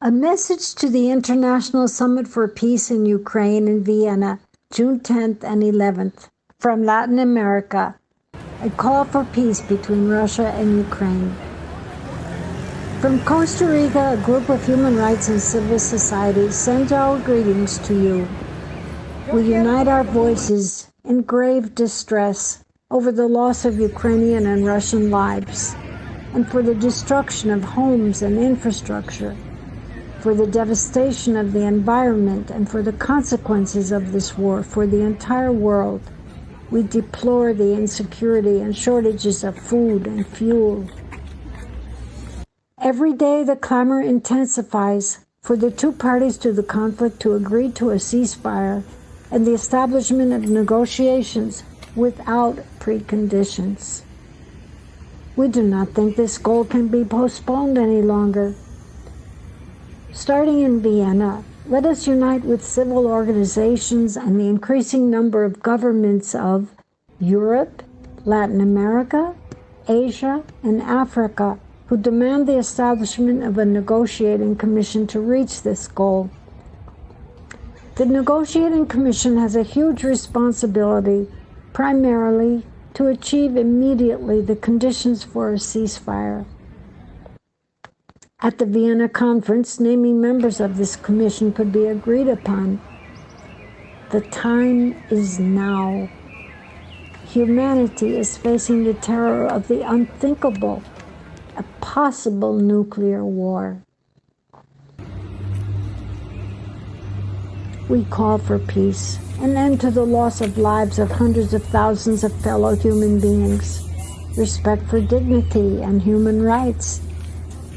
A message to the International Summit for Peace in Ukraine in Vienna, June 10th and 11th, from Latin America. A call for peace between Russia and Ukraine. From Costa Rica, a group of human rights and civil society sends our greetings to you. We unite our voices in grave distress over the loss of Ukrainian and Russian lives, and for the destruction of homes and infrastructure, for the devastation of the environment, and for the consequences of this war for the entire world. We deplore the insecurity and shortages of food and fuel. Every day the clamor intensifies for the two parties to the conflict to agree to a ceasefire and the establishment of negotiations without preconditions. We do not think this goal can be postponed any longer. Starting in Vienna, let us unite with civil organizations and the increasing number of governments of Europe, Latin America, Asia, and Africa who demand the establishment of a negotiating commission to reach this goal. The negotiating commission has a huge responsibility, primarily to achieve immediately the conditions for a ceasefire. At the Vienna conference, naming members of this commission could be agreed upon. The time is now. Humanity is facing the terror of the unthinkable, a possible nuclear war. We call for peace, an end to the loss of lives of hundreds of thousands of fellow human beings, respect for dignity and human rights.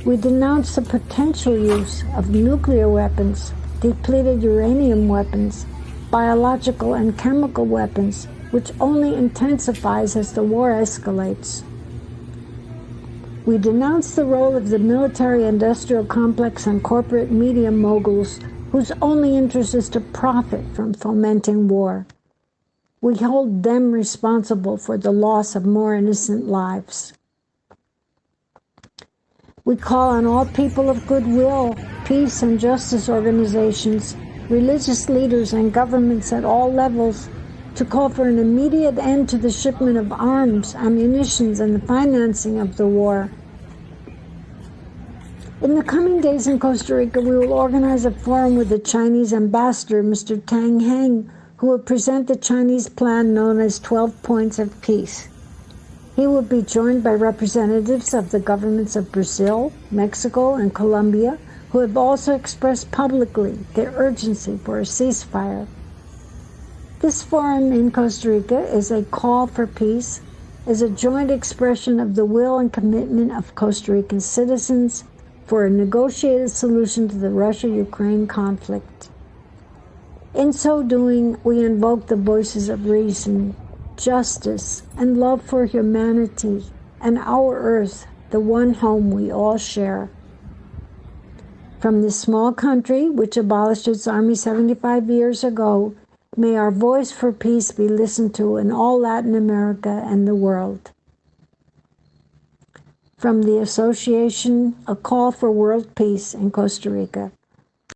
We denounce the potential use of nuclear weapons, depleted uranium weapons, biological and chemical weapons, which only intensifies as the war escalates. We denounce the role of the military-industrial complex and corporate media moguls whose only interest is to profit from fomenting war. We hold them responsible for the loss of more innocent lives. We call on all people of goodwill, peace and justice organizations, religious leaders and governments at all levels to call for an immediate end to the shipment of arms, ammunition, and the financing of the war. In the coming days in Costa Rica, we will organize a forum with the Chinese ambassador, Mr. Tang Heng, who will present the Chinese plan known as 12 Points of Peace. He will be joined by representatives of the governments of Brazil, Mexico, and Colombia, who have also expressed publicly their urgency for a ceasefire. This forum in Costa Rica is a call for peace, is a joint expression of the will and commitment of Costa Rican citizens for a negotiated solution to the Russia-Ukraine conflict. In so doing, we invoke the voices of reason, justice, and love for humanity and our earth, the one home we all share. From this small country, which abolished its army 75 years ago, may our voice for peace be listened to in all Latin America and the world. From the Association, a call for world peace in Costa Rica.